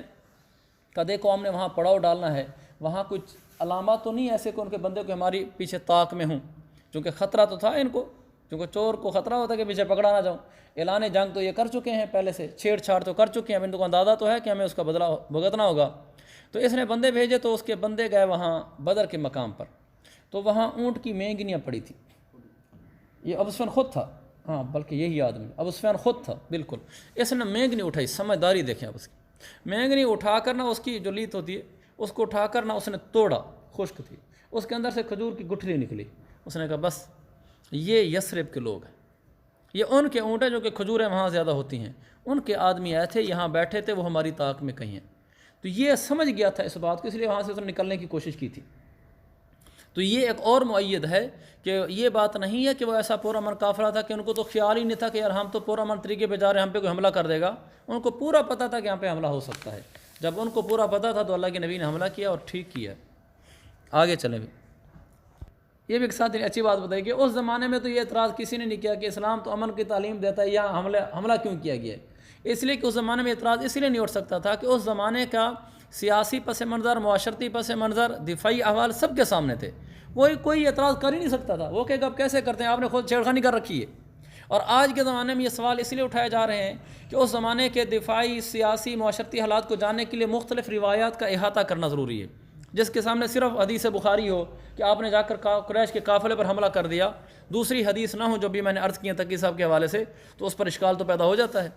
کہ دیکھو ہم نے وہاں پڑاؤ ڈالنا ہے، وہاں کچھ علامات تو نہیں ایسے کہ ان کے بندے کو ہماری پیچھے طاق میں ہوں، چونکہ خطرہ تو تھا ان کو، چونکہ چور کو خطرہ ہوتا ہے کہ پیچھے پکڑا نہ جاؤں۔ اعلان جنگ تو یہ کر چکے ہیں، پہلے سے چھیڑ چھاڑ تو کر چکے ہیں، اب ان کو اندازہ تو ہے کہ ہمیں اس کا بدلہ بھگتنا ہوگا۔ تو اس نے بندے بھیجے، تو اس کے بندے گئے وہاں بدر کے مقام پر، تو وہاں اونٹ کی مینگنیاں پڑی تھی۔ یہ ابو سفیان خود تھا، ہاں بلکہ یہی آدمی ابو سفیان خود تھا بالکل۔ اس نے مینگنی اٹھائی، سمجھداری دیکھیں اب اس کی، مینگنی اٹھا کر نہ اس کی جو لیت ہوتی ہے اس کو اٹھا کر نہ اس نے توڑا، خشک تھی، اس کے اندر سے کھجور کی گٹھلی نکلی، اس نے کہا بس یہ یثرب کے لوگ ہیں، یہ ان کے اونٹ ہیں جو کہ کھجوریں وہاں زیادہ ہوتی ہیں، ان کے آدمی آئے تھے یہاں بیٹھے تھے، وہ ہماری طاق میں کہیں ہیں۔ تو یہ سمجھ گیا تھا اس بات کو، اس لیے وہاں سے اس نے نکلنے کی کوشش کی تھی۔ تو یہ ایک اور مؤید ہے کہ یہ بات نہیں ہے کہ وہ ایسا پورا من قافلہ تھا کہ ان کو تو خیال ہی نہیں تھا کہ یار ہم تو پورا من طریقے پہ جا رہے ہیں، ہم پہ کوئی حملہ کر دے گا، ان کو پورا پتہ تھا کہ یہاں پہ حملہ ہو سکتا ہے۔ جب ان کو پورا پتہ تھا تو اللہ کے نبی نے حملہ کیا اور ٹھیک کیا۔ آگے چلیں بھی، یہ بھی ایک ساتھ اچھی بات بتائی کہ اس زمانے میں تو یہ اعتراض کسی نے نہیں کیا کہ اسلام تو امن کی تعلیم دیتا ہے، یہاں حملہ کیوں کیا گیا ہے؟ اس لیے کہ اس زمانے میں اعتراض اس لیے نہیں اٹھ سکتا تھا کہ اس زمانے کا سیاسی پس منظر، معاشرتی پس منظر، دفاعی احوال سب کے سامنے تھے، کوئی اعتراض کر ہی نہیں سکتا تھا، وہ کہ اب کیسے کرتے ہیں، آپ نے خود چھیڑخانی کر رکھی ہے۔ اور آج کے زمانے میں یہ سوال اس لیے اٹھائے جا رہے ہیں کہ اس زمانے کے دفاعی، سیاسی، معاشرتی حالات کو جاننے کے لیے مختلف روایات کا احاطہ کرنا ضروری ہے۔ جس کے سامنے صرف حدیث بخاری ہو کہ آپ نے جا کر قریش کے قافلے پر حملہ کر دیا، دوسری حدیث نہ ہو جو بھی میں نے عرض کی ہیں تقی صاحب کے حوالے سے، تو اس پر اشکال تو پیدا ہو جاتا ہے۔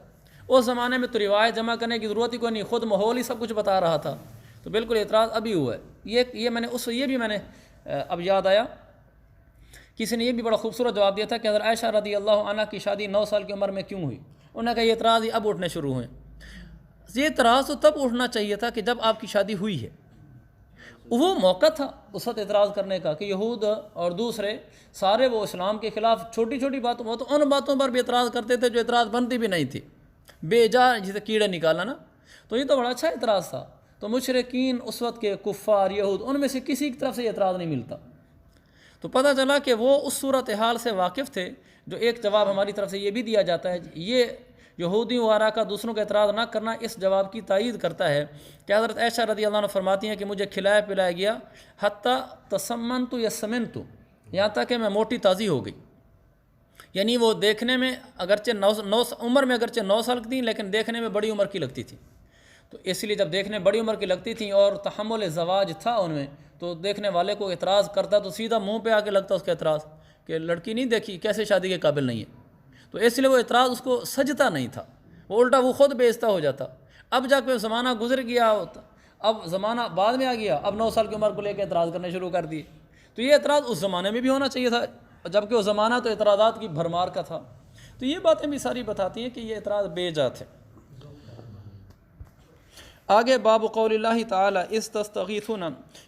اس زمانے میں تو روایت جمع کرنے کی ضرورت ہی کوئی نہیں، خود ماحول ہی سب کچھ بتا رہا تھا، تو بالکل اعتراض ابھی ہوا ہے۔ یہ بھی میں نے اب یاد آیا، کسی نے یہ بھی بڑا خوبصورت جواب دیا تھا کہ حضرت عائشہ رضی اللہ عنہ کی شادی 9 سال کی عمر میں کیوں ہوئی؟ انہوں نے کہا یہ اعتراض ہی اب اٹھنے شروع ہوئے۔ یہ اعتراض تو تب اٹھنا چاہیے تھا کہ جب آپ کی شادی ہوئی ہے، وہ موقع تھا اس وقت اعتراض کرنے کا، کہ یہود اور دوسرے سارے وہ اسلام کے خلاف چھوٹی چھوٹی باتوں، وہ تو ان باتوں پر بھی اعتراض کرتے تھے جو اعتراض بنتی بھی نہیں تھی، بے جا جسے کیڑے نکالا نا، تو یہ تو بڑا اچھا اعتراض تھا۔ تو مشرکین اس وقت کے کفار یہود، ان میں سے کسی کی طرف سے یہ اعتراض نہیں ملتا، تو پتہ چلا کہ وہ اس صورتحال سے واقف تھے، جو ایک جواب ہماری طرف سے یہ بھی دیا جاتا ہے، یہ یہودی وغیرہ کا دوسروں کا اعتراض نہ کرنا اس جواب کی تائید کرتا ہے کہ حضرت عائشہ رضی اللہ عنہ فرماتی ہیں کہ مجھے کھلایا پلایا گیا حتیٰ تسمنت یا سمنت، یہاں تک کہ میں موٹی تازی ہو گئی، یعنی وہ دیکھنے میں اگرچہ عمر میں اگرچہ 9 سال کی تھیں، لیکن دیکھنے میں بڑی عمر کی لگتی تھی۔ تو اس لیے جب دیکھنے بڑی عمر کی لگتی تھیں اور تحمل زواج تھا ان میں، تو دیکھنے والے کو اعتراض کرتا تو سیدھا منہ پہ آ کے لگتا اس کا اعتراض کہ لڑکی نہیں دیکھی، کیسے شادی کے قابل نہیں ہے۔ تو اس لیے وہ اعتراض اس کو سجتا نہیں تھا، وہ الٹا وہ خود بے عزتہ ہو جاتا۔ اب جا کے زمانہ گزر گیا، اب زمانہ بعد میں آ گیا، اب 9 سال کی عمر کو لے کے اعتراض کرنے شروع کر دیے۔ تو یہ اعتراض اس زمانے میں بھی ہونا چاہیے تھا، جبکہ وہ زمانہ تو اعتراضات کی بھرمار کا تھا۔ تو یہ باتیں بھی ساری بتاتی ہیں کہ یہ اعتراض بے جا تھے۔ آگے باب قول اللہ تعالی استستغیثون،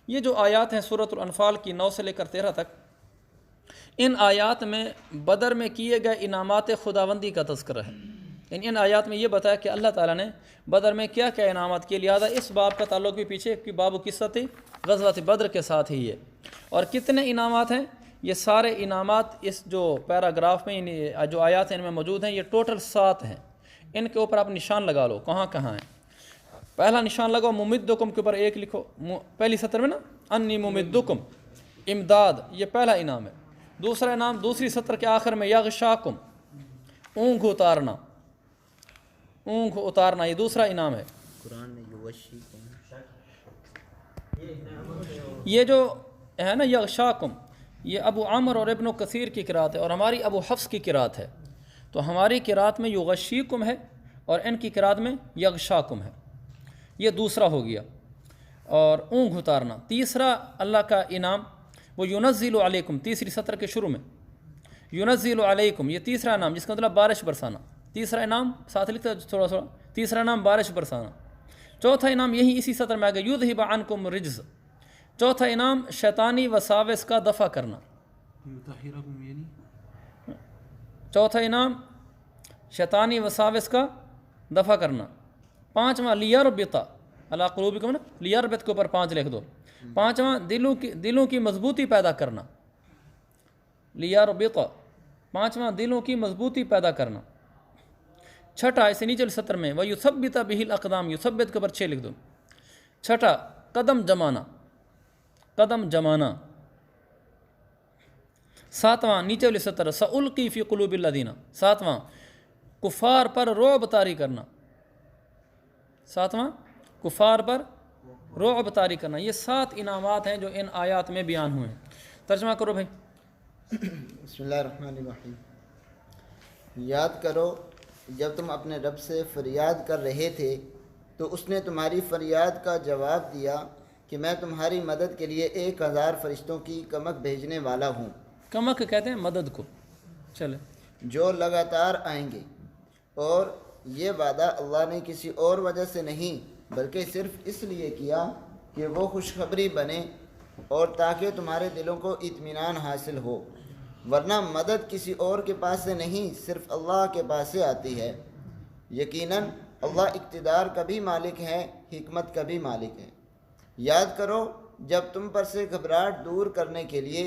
یہ جو آیات ہیں سورۃ الانفال کی 9 سے لے کر 13 تک، ان آیات میں بدر میں کیے گئے انعامات خداوندی کا تذکرہ ہے۔ ان آیات میں یہ بتایا کہ اللہ تعالیٰ نے بدر میں کیا کیا انعامات کیے، لہٰذا اس باب کا تعلق بھی پیچھے کی باب و قصۃ غزوۃ بدر کے ساتھ ہی ہے۔ اور کتنے انعامات ہیں؟ یہ سارے انعامات اس جو پیراگراف میں جو آیات ہیں ان میں موجود ہیں، یہ ٹوٹل 7 ہیں۔ ان کے اوپر آپ نشان لگا لو کہاں کہاں ہیں۔ پہلا نشان لگاؤ ممدکم کے اوپر 1 لکھو، پہلی سطر میں نا، انی ممدکم، امداد، یہ پہلا انعام ہے۔ دوسرا انعام دوسری سطر کے آخر میں یغشاکم، اونگ اتارنا، اونگ اتارنا، یہ دوسرا انعام ہے۔ قرآن میں یوشیکم، یہ جو ہے نا یغشاکم، یہ ابو عمر اور ابن کثیر کی قرات ہے، اور ہماری ابو حفص کی قرات ہے۔ تو ہماری قرات میں یغشیکم ہے اور ان کی قرات میں یغشاکم ہے، یہ دوسرا ہو گیا۔ اور اونگ اتارنا۔ تیسرا اللہ کا انعام وہ ينزل علیکم، تیسری سطر کے شروع میں ينزل علیکم، یہ تیسرا انعام جس کا مطلب بارش برسانا۔ تیسرا انعام ساتھ لکھتا ہے تھوڑا تھوڑا، تیسرا انعام بارش برسانا۔ چوتھا انعام یہی اسی سطر میں آ گیا یذہب عنکم الرجز، چوتھا انعام شیطانی وساوس کا دفع کرنا۔ چوتھا انعام شیطانی وساوس کا دفع کرنا۔ پانچواں لیربط علی قلوبکم، لیربط کے اوپر 5 لکھ دو۔ پانچواں دلوں کی مضبوطی پیدا کرنا، لیربط، پانچواں دلوں کی مضبوطی پیدا کرنا۔ چھٹا اسے نیچے سطر میں وَيُثَبِّتَ بِهِ الْأَقْدَامِ، یثبت کے اوپر 6 لکھ دو۔ چھٹا قدم جمانا، قدم جمانا۔ ساتواں نیچے والی سطر سألقی فی قلوب الذین، ساتواں کفار پر رعب طاری کرنا، ساتواں کفار پر رعب طاری کرنا۔ یہ 7 انعامات ہیں جو ان آیات میں بیان ہوئے ہیں۔ ترجمہ کرو بھائی۔ بسم اللہ الرحمن الرحیم۔ یاد کرو جب تم اپنے رب سے فریاد کر رہے تھے تو اس نے تمہاری فریاد کا جواب دیا کہ میں تمہاری مدد کے لیے 1000 فرشتوں کی کمک بھیجنے والا ہوں۔ کمک کہتے ہیں مدد کو، چلے، جو لگاتار آئیں گے، اور یہ وعدہ اللہ نے کسی اور وجہ سے نہیں بلکہ صرف اس لیے کیا کہ وہ خوشخبری بنے اور تاکہ تمہارے دلوں کو اطمینان حاصل ہو، ورنہ مدد کسی اور کے پاس سے نہیں صرف اللہ کے پاس سے آتی ہے۔ یقیناً اللہ اقتدار کا بھی مالک ہے، حکمت کا بھی مالک ہے۔ یاد کرو جب تم پر سے گھبراہٹ دور کرنے کے لیے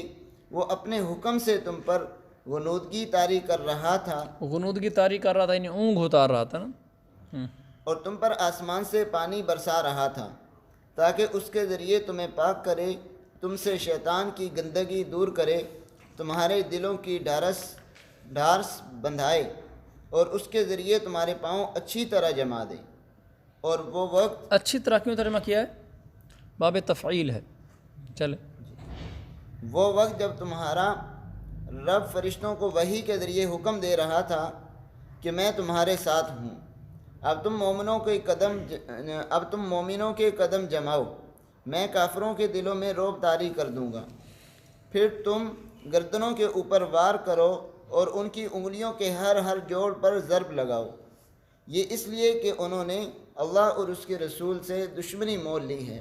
وہ اپنے حکم سے تم پر غنودگی طاری کر رہا تھا، غنودگی طاری کر رہا تھا یعنی اونگ اتار رہا تھا نا، اور تم پر آسمان سے پانی برسا رہا تھا تاکہ اس کے ذریعے تمہیں پاک کرے، تم سے شیطان کی گندگی دور کرے، تمہارے دلوں کی ڈھارس بندھائے اور اس کے ذریعے تمہارے پاؤں اچھی طرح جما دے۔ اور وہ وقت، اچھی طرح کیوں ترجمہ کیا ہے؟ باب تفعیل ہے، چلے۔ وہ وقت جب تمہارا رب فرشتوں کو وحی کے ذریعے حکم دے رہا تھا کہ میں تمہارے ساتھ ہوں، اب تم مومنوں کے قدم جماؤ، میں کافروں کے دلوں میں رعب طاری کر دوں گا۔ پھر تم گردنوں کے اوپر وار کرو اور ان کی انگلیوں کے ہر جوڑ پر ضرب لگاؤ، یہ اس لیے کہ انہوں نے اللہ اور اس کے رسول سے دشمنی مول لی ہے،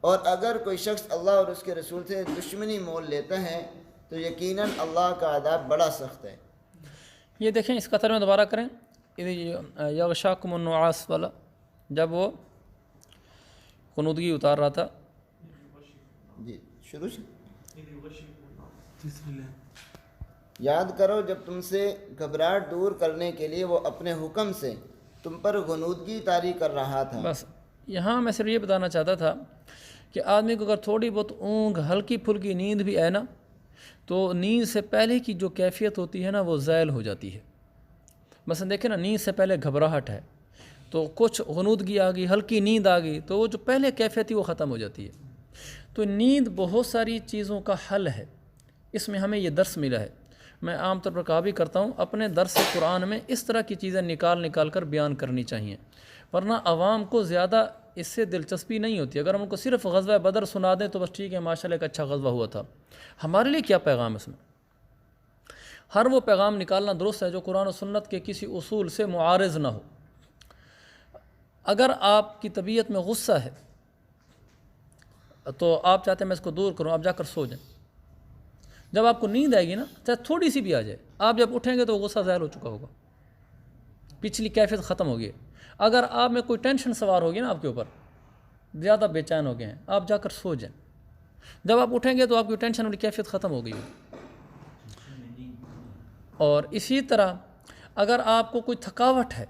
اور اگر کوئی شخص اللہ اور اس کے رسول سے دشمنی مول لیتا ہے تو یقیناً اللہ کا عذاب بڑا سخت ہے۔ یہ دیکھیں اس کا ترجمہ دوبارہ کریں، یغشاکم النعاس والا، جب وہ غنودگی اتار رہا تھا۔ جی شروع سے یاد کرو جب تم سے گھبراہٹ دور کرنے کے لیے وہ اپنے حکم سے تم پر غنودگی طاری کر رہا تھا۔ بس یہاں میں صرف یہ بتانا چاہتا تھا کہ آدمی کو اگر تھوڑی بہت اونگ، ہلکی پھلکی نیند بھی آئے نا، تو نیند سے پہلے کی جو کیفیت ہوتی ہے نا وہ زائل ہو جاتی ہے۔ مثلا دیکھیں نا، نیند سے پہلے گھبراہٹ ہے تو کچھ غنودگی آ گئی، ہلکی نیند آ گئی تو وہ جو پہلے کیفیت تھی وہ ختم ہو جاتی ہے۔ تو نیند بہت ساری چیزوں کا حل ہے، اس میں ہمیں یہ درس ملا ہے۔ میں عام طور پر کہا بھی کرتا ہوں اپنے درس قرآن میں اس طرح کی چیزیں نکال کر بیان کرنی چاہیے، ورنہ عوام کو زیادہ اس سے دلچسپی نہیں ہوتی۔ اگر ہم ان کو صرف غزوہ بدر سنا دیں تو بس ٹھیک ہے، ماشاءاللہ ایک اچھا غزوہ ہوا تھا، ہمارے لیے کیا پیغام ہے اس میں؟ ہر وہ پیغام نکالنا درست ہے جو قرآن و سنت کے کسی اصول سے معارض نہ ہو۔ اگر آپ کی طبیعت میں غصہ ہے تو آپ چاہتے ہیں میں اس کو دور کروں، آپ جا کر سو جائیں۔ جب آپ کو نیند آئے گی نا، چاہے تھوڑی سی بھی آ جائے، آپ جب اٹھیں گے تو غصہ ظاہر ہو چکا ہوگا، پچھلی کیفیت ختم ہوگی۔ اگر آپ میں کوئی ٹینشن سوار ہوگی نا آپ کے اوپر، زیادہ بے چین ہو گئے ہیں، آپ جا کر سو جائیں، جب آپ اٹھیں گے تو آپ کی ٹینشن والی کیفیت ختم ہو گئی ہوگی۔ اور اسی طرح اگر آپ کو کوئی تھکاوٹ ہے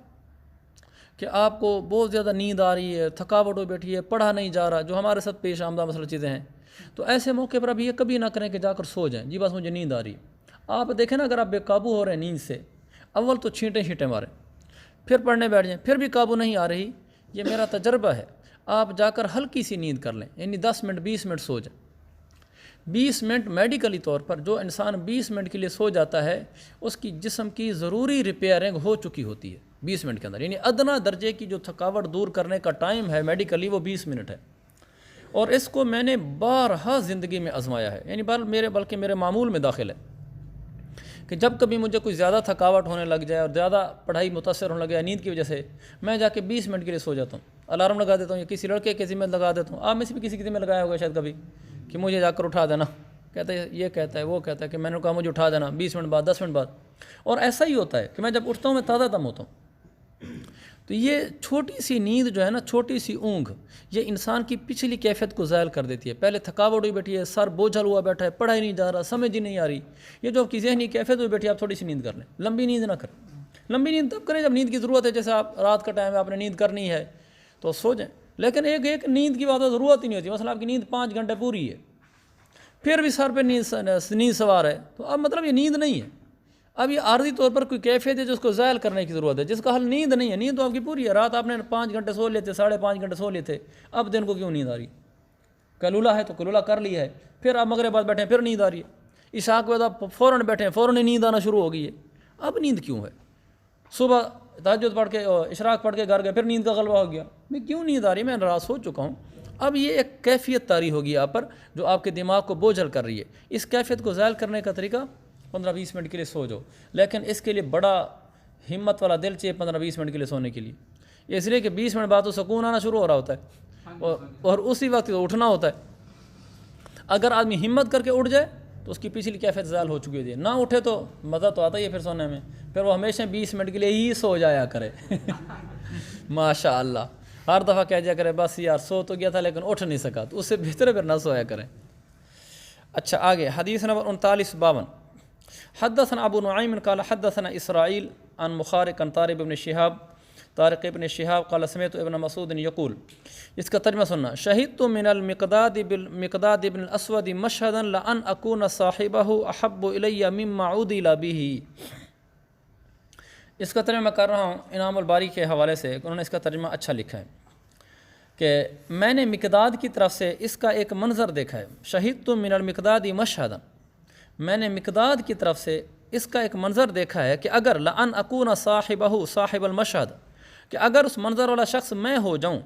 کہ آپ کو بہت زیادہ نیند آ رہی ہے، تھکاوٹ ہو بیٹھی ہے، پڑھا نہیں جا رہا، جو ہمارے ساتھ پیش آمدہ مسئلہ چیزیں ہیں، تو ایسے موقع پر اب یہ کبھی نہ کریں کہ جا کر سو جائیں، جی بس مجھے نیند آ رہی ہے۔ آپ دیکھیں نا، اگر آپ بے قابو ہو رہے ہیں نیند سے، اول تو چھینٹیں ماریں، پھر پڑھنے بیٹھ جائیں، پھر بھی قابو نہیں آ رہی، یہ میرا تجربہ ہے، آپ جا کر ہلکی سی نیند کر لیں، یعنی 10 منٹ 20 منٹ سو جائیں۔ 20 منٹ میڈیکلی طور پر جو انسان 20 منٹ کے لیے سو جاتا ہے اس کی جسم کی ضروری ریپیئرنگ ہو چکی ہوتی ہے 20 منٹ کے اندر، یعنی ادنا درجے کی جو تھکاوٹ دور کرنے کا ٹائم ہے میڈیکلی وہ 20 منٹ ہے۔ اور اس کو میں نے بارہا زندگی میں آزمایا ہے، یعنی بلکہ میرے معمول میں داخل ہے کہ جب کبھی مجھے کوئی زیادہ تھکاوٹ ہونے لگ جائے اور زیادہ پڑھائی متاثر ہونے لگ جائے نیند کی وجہ سے، میں جا کے 20 منٹ کے لیے سو جاتا ہوں، الارم لگا دیتا ہوں یا کسی لڑکے کے ذمہ لگا دیتا ہوں، آپ میں سے بھی کسی کے ذمہ لگایا ہوگا شاید کبھی کہ مجھے جا کر اٹھا دینا، کہتا ہے یہ کہتا ہے وہ کہتا ہے کہ میں نے کہا مجھے اٹھا دینا 20 منٹ بعد 10 منٹ بعد، اور ایسا ہی ہوتا ہے کہ میں جب اٹھتا ہوں میں تازہ دم ہوتا ہوں۔ تو یہ چھوٹی سی نیند جو ہے نا، چھوٹی سی اونگھ، یہ انسان کی پچھلی کیفیت کو زائل کر دیتی ہے۔ پہلے تھکاوٹ ہوئی بیٹھی ہے، سر بوجھل ہوا بیٹھا ہے، پڑھائی نہیں جا رہا، سمجھ ہی نہیں آ رہی، یہ جو آپ کی ذہنی کیفیت ہوئی بیٹھی ہے، آپ تھوڑی سی نیند کر لیں، لمبی نیند نہ کریں۔ لمبی نیند تب کریں جب نیند کی ضرورت ہے، جیسے آپ رات کا ٹائم ہے آپ نے نیند کرنی ہے تو سو جائیں، لیکن ایک نیند کی بات ضرورت ہی نہیں ہوتی، مثلا آپ کی نیند 5 گھنٹے پوری ہے، پھر بھی سر پہ نیند سوار ہے، تو اب مطلب یہ نیند نہیں ہے، اب یہ عارضی طور پر کوئی کیفیت ہے جو اس کو زائل کرنے کی ضرورت ہے، جس کا حل نیند نہیں ہے۔ نیند تو آپ کی پوری ہے، رات آپ نے 5 گھنٹے سو لیے تھے، 5.5 گھنٹے سو لیے تھے، اب دن کو کیوں نیند آ رہی؟ کلولہ ہے تو کلولہ کر لی ہے، پھر آپ مغرب بعد بیٹھے ہیں پھر نیند آ رہی ہے، عشاء کے بعد آپ فوراً بیٹھے ہیں فوراً نیند آنا شروع ہو گئی ہے، اب نیند کیوں ہے؟ صبح تہجد پڑھ کے اشراق پڑھ کے گھر گئے، پھر نیند کا غلبہ ہو گیا، میں کیوں نیند آ رہی ہے؟ میں رات سو چکا ہوں۔ اب یہ ایک کیفیت طاری ہوگی آپ پر جو آپ کے دماغ کو بوجھل کر رہی ہے۔ اس کیفیت کو زائل کرنے کا طریقہ 15-20 منٹ کے لیے سو جاؤ، لیکن اس کے لیے بڑا ہمت والا دل چاہیے 15-20 منٹ کے لیے سونے کے لیے، اس لیے کہ 20 منٹ بعد تو سکون آنا شروع ہو رہا ہوتا ہے اور اسی وقت اٹھنا ہوتا ہے۔ اگر آدمی ہمت کر کے اٹھ جائے تو اس کی پچھلی کیفیت زائل ہو چکی ہوتی ہے، نہ اٹھے تو مزہ تو آتا ہی ہے پھر سونے میں، پھر وہ ہمیشہ 20 منٹ کے لیے ہی سو جایا کرے ماشاء اللہ، ہر دفعہ کہہ جایا کرے بس یار سو تو گیا تھا لیکن اٹھ نہیں سکا، تو اس سے بہتر ہے پھر نہ سویا کریں۔ اچھا آگے حدیث نمبر 3952، حدثنا ابو نعیم قال حدثنا اسرائیل عن مخارق عن طارق ابن شہاب قال سمعت ابن مسعود یقول، اس کا ترجمہ سننا، شہدت من المقداد ابن الاسود مشهدا لان اکون صاحبہ احب الی مما عدل به۔ اس کا ترجمہ میں کر رہا ہوں انعام الباری کے حوالے سے، انہوں نے اس کا ترجمہ اچھا لکھا ہے کہ میں نے مقداد کی طرف سے اس کا ایک منظر دیکھا ہے، شہدت من المقداد مشهدا، میں نے مقداد کی طرف سے اس کا ایک منظر دیکھا ہے کہ اگر لأن اکون صاحبہ صاحب المشہد، کہ اگر اس منظر والا شخص میں ہو جاؤں،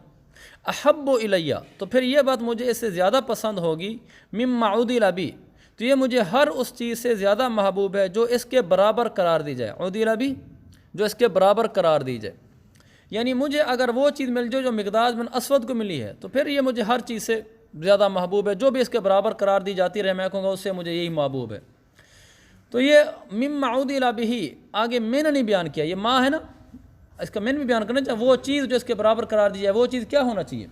احب الیہ، تو پھر یہ بات مجھے اس سے زیادہ پسند ہوگی، مما عدل بی، تو یہ مجھے ہر اس چیز سے زیادہ محبوب ہے جو اس کے برابر قرار دی جائے، عدل بی جو اس کے برابر قرار دی جائے، یعنی مجھے اگر وہ چیز مل جائے جو مقداد بن اسود کو ملی ہے تو پھر یہ مجھے ہر چیز سے زیادہ محبوب ہے، جو بھی اس کے برابر قرار دی جاتی رہے میں کہوں گا اس سے مجھے یہی محبوب ہے۔ تو یہ مما عدل بہ، آگے میں نے نہیں بیان کیا، یہ ماں ہے نا، اس کا میں نے بھی بیان کرنا چاہیے، وہ چیز جو اس کے برابر قرار دی جائے وہ چیز کیا ہونا چاہیے،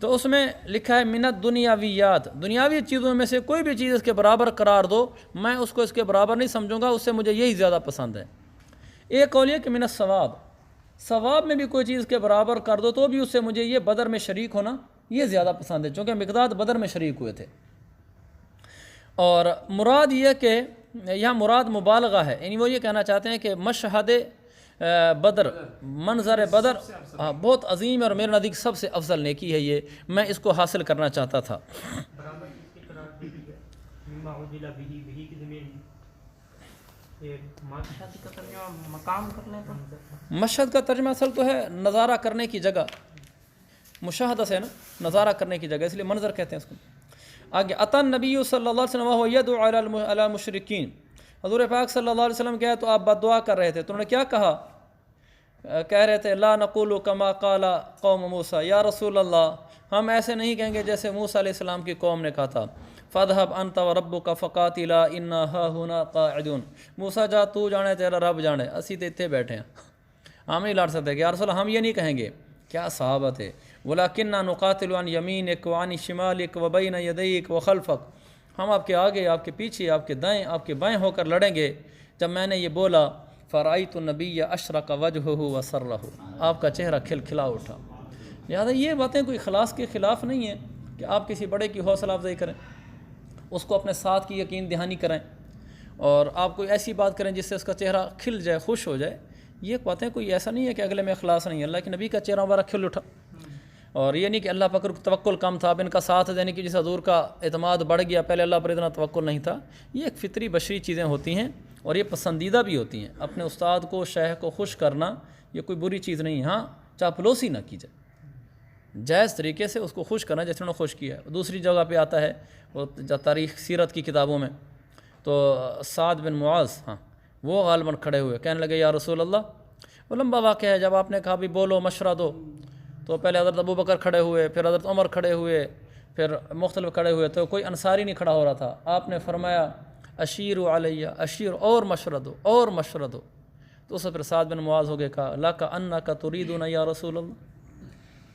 تو اس میں لکھا ہے من الدنیاویات، دنیاوی چیزوں میں سے کوئی بھی چیز اس کے برابر قرار دو میں اس کو اس کے برابر نہیں سمجھوں گا، اس سے مجھے یہی زیادہ پسند ہے۔ ایک قول یہ کہ من الثواب، ثواب میں بھی کوئی چیز کے برابر کر دو تو بھی اس سے مجھے یہ بدر میں شریک ہونا یہ زیادہ پسند ہے، چونکہ مقداد بدر میں شریک ہوئے تھے۔ اور مراد یہ کہ یہاں مراد مبالغہ ہے، یعنی وہ یہ کہنا چاہتے ہیں کہ مشہد بدر، منظر بدر بہت عظیم اور میرے نزدیک سب سے افضل نیکی ہے، یہ میں اس کو حاصل کرنا چاہتا تھا۔ مشہد کا ترجمہ اصل تو ہے نظارہ کرنے کی جگہ، مشاہدہ سے نا نظارہ کرنے کی جگہ، اس لیے منظر کہتے ہیں اس کو۔ آگے عطا نبی صلی اللہ علیہ وسلم وهو يدعو علی المشرکین، حضور پاک صلی اللہ علیہ وسلم کہا تو آپ بد دعا کر رہے تھے، تو انہوں نے کیا کہا؟ کہہ رہے تھے لا نقول کما قال قوم موسیٰ، یا رسول اللہ ہم ایسے نہیں کہیں گے جیسے موسیٰ علیہ السلام کی قوم نے کہا تھا، فاذهب انت وربک فقاتلا انا هاهنا قاعدون، موسیٰ جا تو جانے تیرا رب جانے، اسی تو اتنے بیٹھے ہیں، ہم نہیں لڑ سکتے کہ یا رسول اللہ ہم یہ نہیں کہیں گے، کیا صحابت ہے، ولیکننا نقاتل عن یمینک وعن شمالک وبین یدیک وخلفک، ہم آپ کے آگے آپ کے پیچھے آپ کے دائیں آپ کے بائیں ہو کر لڑیں گے۔ جب میں نے یہ بولا فرأیت النبی اشرق وجہہ وسرہ، آپ کا چہرہ کھلکھلا اٹھا۔ لہٰذا یہ باتیں کوئی اخلاص کے خلاف نہیں ہیں کہ آپ کسی بڑے کی حوصلہ افزائی کریں، اس کو اپنے ساتھ کی یقین دہانی کریں، اور آپ کوئی ایسی بات کریں جس سے اس کا چہرہ کھل جائے خوش ہو جائے، یہ باتیں کوئی ایسا نہیں ہے کہ اگلے میں اخلاص نہیں ہے۔ اللہ کے نبی کا چہرہ مبارک کھل اٹھا، اور یہ نہیں کہ اللہ پر توکل کم تھا، اب ان کا ساتھ دینے کی جس حضور کا اعتماد بڑھ گیا، پہلے اللہ پر اتنا توکل نہیں تھا۔ یہ ایک فطری بشری چیزیں ہوتی ہیں اور یہ پسندیدہ بھی ہوتی ہیں، اپنے استاد کو شیخ کو خوش کرنا یہ کوئی بری چیز نہیں ہے، ہاں چاپلوسی نہ کی جائے۔ جائز طریقے سے اس کو خوش کرنا جیسے انہوں نے خوش کیا ہے۔ دوسری جگہ پہ آتا ہے وہ تاریخ سیرت کی کتابوں میں، تو سعد بن معاذ وہ غالباً کھڑے ہوئے، کہنے لگے یا رسول اللہ، وہ لمبا واقعہ ہے، جب آپ نے کہا بھی بولو مشورہ دو، تو پہلے حضرت ابو بکر کھڑے ہوئے، پھر حضرت عمر کھڑے ہوئے، پھر مختلف کھڑے ہوئے، تو کوئی انصاری نہیں کھڑا ہو رہا تھا۔ آپ نے فرمایا اشیر علیہ، اشیر، اور مشورہ دو، اور مشورہ دو۔ تو اس سے پھر سعد بن معاذ ہو گئے، کہا لک انک تریدون یا رسول اللہ،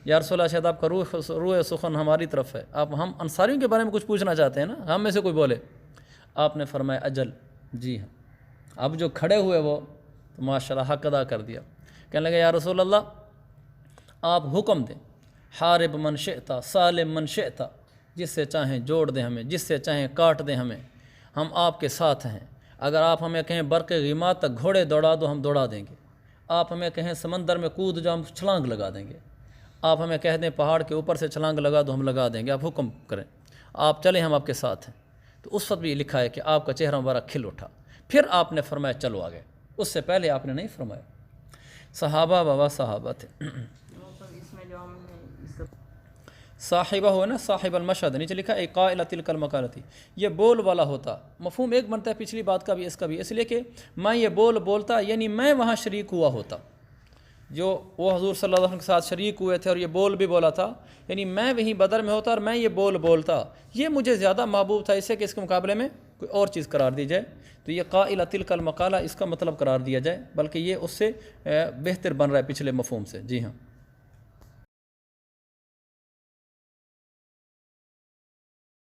یا رسول اللہ شاید آپ کا روح سخن ہماری طرف ہے، ہم انصاریوں کے بارے میں کچھ پوچھنا چاہتے ہیں نا، ہم میں سے کوئی بولے۔ آپ نے فرمایا اجل، جی ہاں۔ اب جو کھڑے ہوئے وہ تو ماشاءاللہ حق ادا کر دیا، کہنے لگے یا رسول اللہ آپ حکم دیں، حارب من شئتا سالم من شئتا، جس سے چاہیں جوڑ دیں ہمیں، جس سے چاہیں کاٹ دیں ہمیں، ہم آپ کے ساتھ ہیں۔ اگر آپ ہمیں کہیں برق غیمات تک گھوڑے دوڑا دو ہم دوڑا دیں گے، آپ ہمیں کہیں سمندر میں کود جاؤ ہم چھلانگ لگا دیں گے، آپ ہمیں کہہ دیں پہاڑ کے اوپر سے چھلانگ لگا دو ہم لگا دیں گے، آپ حکم کریں، آپ چلیں ہم آپ کے ساتھ ہیں۔ تو اس وقت بھی لکھا ہے کہ آپ کا چہرہ مبارک کھل اٹھا، پھر آپ نے فرمایا چلو آگے، اس سے پہلے آپ نے نہیں فرمایا۔ صحابہ بابا صحابہ تھے۔ اس میں جو ہم نے اس کا صاحبہ ہو نا، صاحب المشہد، نیچے لکھا ہے قائلہ تلک المقالتی، یہ بول والا ہوتا، مفہوم ایک بنتا ہے پچھلی بات کا بھی اس کا بھی، اس لیے کہ میں یہ بولتا یعنی میں وہاں شریک ہوا ہوتا، جو وہ حضور صلی اللہ علیہ وسلم کے ساتھ شریک ہوئے تھے اور یہ بول بھی بولا تھا، یعنی میں وہیں بدر میں ہوتا اور میں یہ بولتا، یہ مجھے زیادہ محبوب تھا اس سے کہ اس کے مقابلے میں کوئی اور چیز قرار دی جائے، تو یہ قائلہ تلک المقالہ اس کا مطلب قرار دیا جائے، بلکہ یہ اس سے بہتر بن رہا ہے پچھلے مفہوم سے۔ جی ہاں۔